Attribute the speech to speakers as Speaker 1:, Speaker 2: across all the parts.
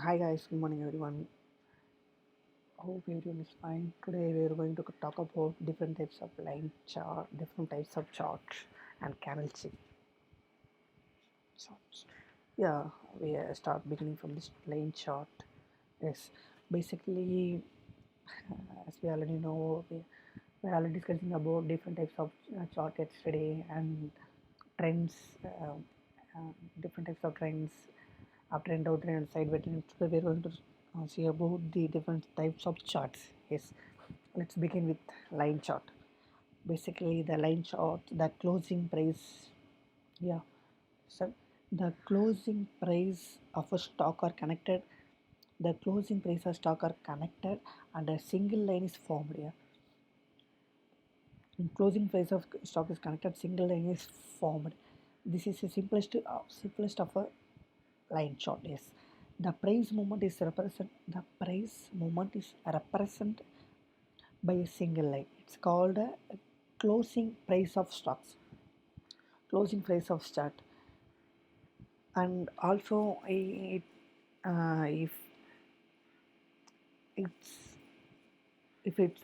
Speaker 1: Hi guys, good morning everyone. Hope everyone is fine. Today we are going to talk about different types of line chart, different types of charts and candlestick charts. Yeah, we start beginning from this line chart. Yes, basically, as we already know, we are already discussing about different types of chart yesterday and trends, different types of trends, uptrend, downtrend, sideway trend. Today we are going to see about the different types of charts. Yes, let's begin with line chart. Basically, the line chart, the closing price. Yeah, so the closing price of a stock are connected. The closing price of stock are connected, and a single line is formed. Yeah, in closing price of stock is connected, single line is formed. This is the simplest of a line chart. Yes, the price movement is represented by a single line. It's called a closing price of stocks. Closing price of chart. And also if it's it's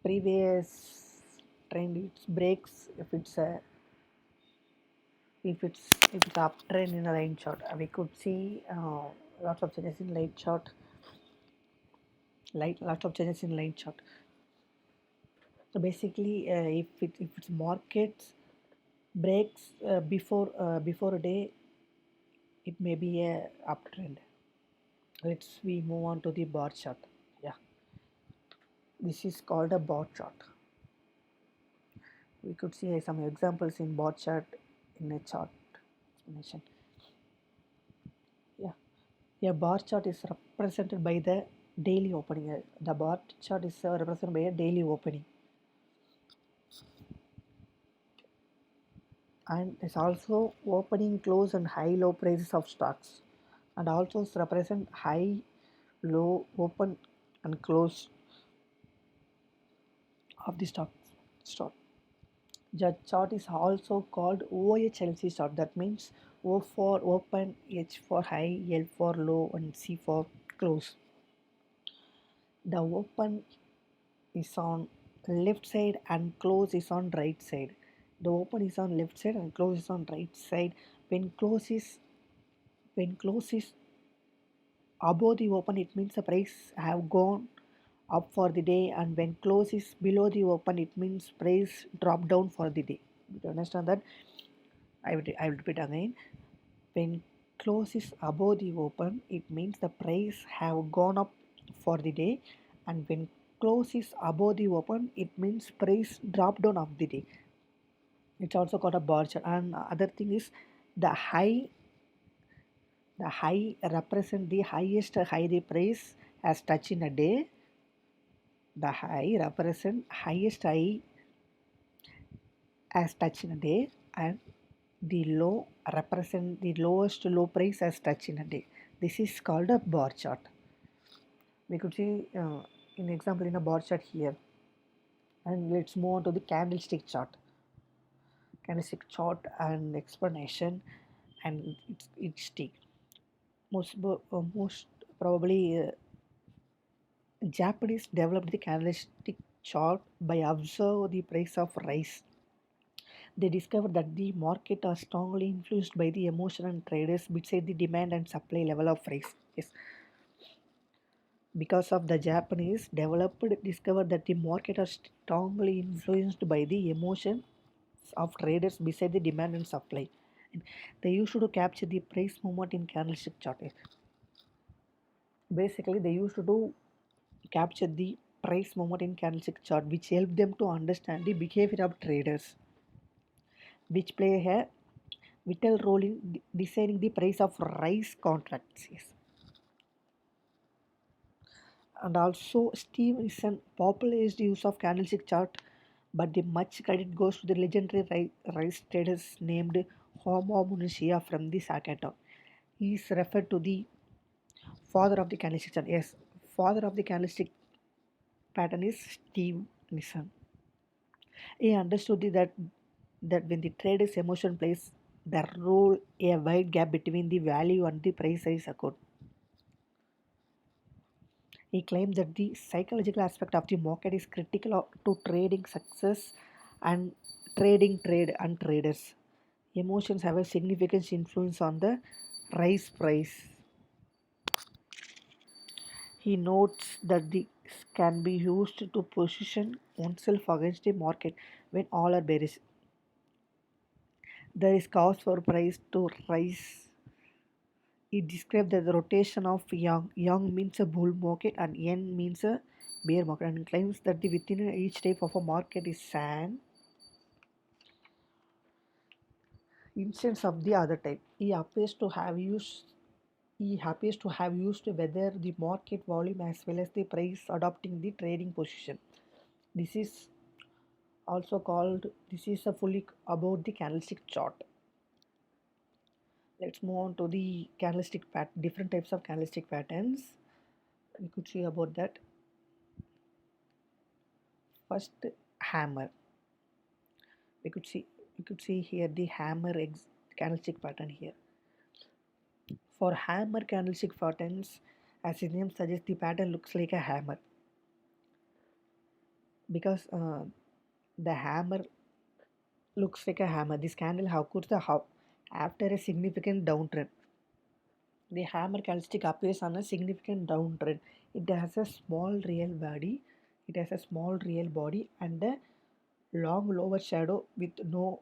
Speaker 1: previous trend it breaks, if it's uptrend in a line chart, we could see lots of changes in line chart, lots of changes in line chart. So basically, if it's markets breaks before a day, it may be a uptrend. We move on to the bar chart. Yeah, this is called a bar chart. We could see some examples in bar chart in a chart explanation. Yeah, a bar chart is represented by the daily opening. The bar chart is represented by a daily opening, and it's also opening, close, and high low prices of stocks, and also represent high, low, open, and close of the stock. The chart is also called OHLC chart. That means O for open, H for high, L for low, and C for close. The open is on left side and close is on right side. The open is on left side and close is on right side. When close is above the open, it means the price have gone up for the day, and when close is below the open, it means price drop down for the day. You understand that? I will repeat again. When close is above the open, it means the price have gone up for the day, and when close is above the open, it means price drop down of the day. It's also called a bar chart. And other thing is the high the high represent the highest high the price has touched in a day. The high represent highest high as touched in a day, and the low represent the lowest low price as touched in a day. This is called a bar chart. We could see an example in a bar chart here. And let's move on to the candlestick chart and explanation. And it's stick most probably Japanese developed the candlestick chart by observe the price of rice. They discovered that the market are strongly influenced by the emotion and traders beside the demand and supply level of rice. Yes, because of the Japanese developed discovered that the market are strongly influenced by the emotion of traders beside the demand and supply. And they used to capture the price movement in candlestick chart. Basically, they used to capture the price movement in candlestick chart, which help them to understand the behavior of traders, which play a vital role in deciding the price of rice contracts. Yes. And also Stevenson popularized use of candlestick chart, but the much credit goes to the legendary rice traders named Homo Munisia from the Sakata. He is referred to the father of the candlestick chart. Yes, father of the candlestick pattern is Steve Nissen. He understood that when the trader's emotion plays the rule a wide gap between the value and the price is occurred. He claims that the psychological aspect of the market is critical to trading success and trade and traders. Emotions have a significant influence on the rise price. He notes that this can be used to position oneself against the market when all are bearish. There is cause for price to rise. He described that the rotation of yang means a bull market and yen means a bear market, and claims that the within each type of a market is an instance of the other type. He appears to have used whether the market volume as well as the price adopting the trading position. This is this is a fully about the candlestick chart. Let's move on to the different types of candlestick patterns. We could see about that. First, hammer. We could see here the candlestick pattern here. For hammer candlestick patterns, as its name suggests, the pattern looks like a hammer because the hammer looks like a hammer. This candle occurs after a significant downtrend. The hammer candlestick appears on a significant downtrend. It has a small real body. It has a small real body and a long lower shadow with no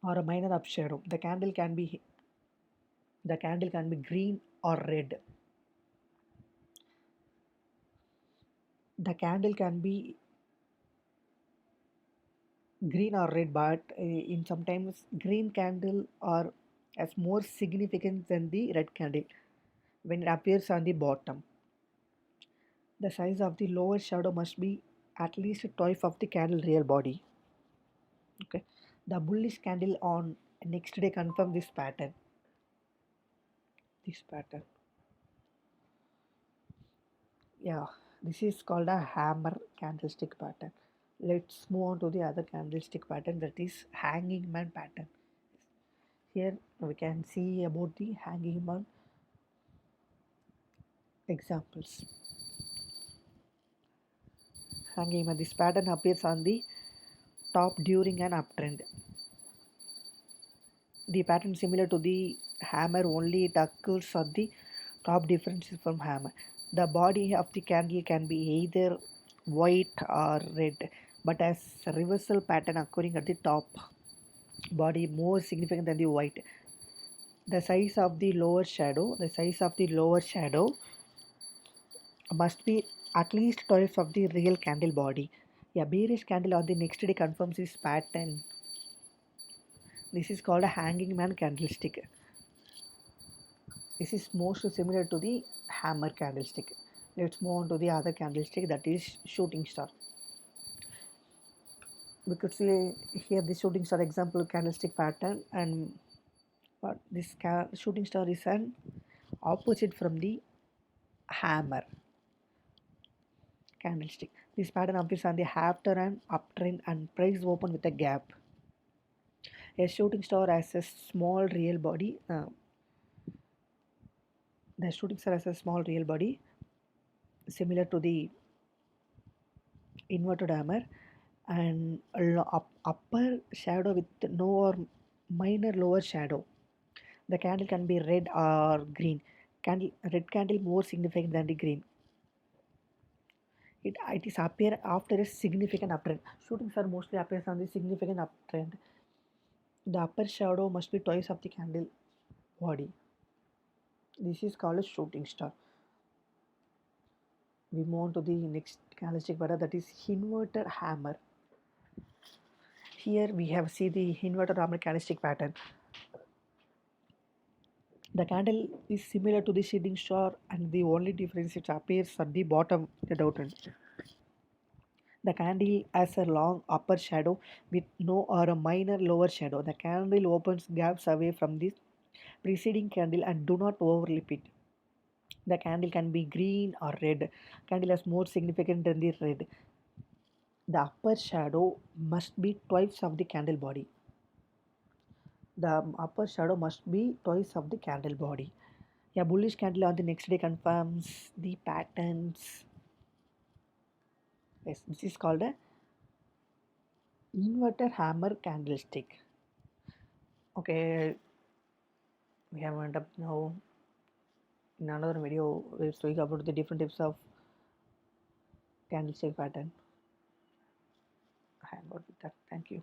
Speaker 1: or a minor up shadow. The candle can be green or red. The candle can be green or red, but in sometimes green candle are as more significant than the red candle when it appears on the bottom. The size of the lower shadow must be at least twice of the candle real body. Okay, the bullish candle on next day confirm this pattern. This pattern, yeah, this is called a hammer candlestick pattern. Let's move on to the other candlestick pattern, that is hanging man pattern. Here we can see about the hanging man examples. Hanging man, this pattern appears on the top during an uptrend. The pattern similar to the hammer, only it occurs at the top differences from hammer. The body of the candle can be either white or red, but as a reversal pattern occurring at the top body more significant than the white. The size of the lower shadow must be at least twice of the real candle body. A bearish candle on the next day confirms this pattern. This is called a hanging man candlestick. This is most similar to the hammer candlestick. Let's move on to the other candlestick, that is shooting star. We could see here the shooting star example candlestick pattern, and this shooting star is an opposite from the hammer candlestick. This pattern appears on the after an uptrend and price open with a gap. A shooting star has a small real body. The shooting star has a small real body similar to the inverted hammer and upper shadow with no or minor lower shadow. The candle can be red or green. Red candle more significant than the green. It is appear after a significant uptrend. Shooting star mostly appears on the significant uptrend. The upper shadow must be twice of the candle body. This is called a shooting star. We move on to the next candlestick pattern, that is inverted hammer. Here we have see the inverted hammer candlestick pattern. The candle is similar to the shooting star, and the only difference it appears at the bottom the downtrend. The candle has a long upper shadow with no or a minor lower shadow. The candle opens gaps away from the preceding candle and do not overlap it. The candle can be green or red. Candle is more significant than the red. The upper shadow must be twice of the candle body. The upper shadow must be twice of the candle body. Yeah, bullish candle on the next day confirms the patterns. Yes, this is called a inverter hammer candlestick. Okay, we have ended up now. In another video, we'll speak about the different types of candlestick pattern. I am about with that. Thank you.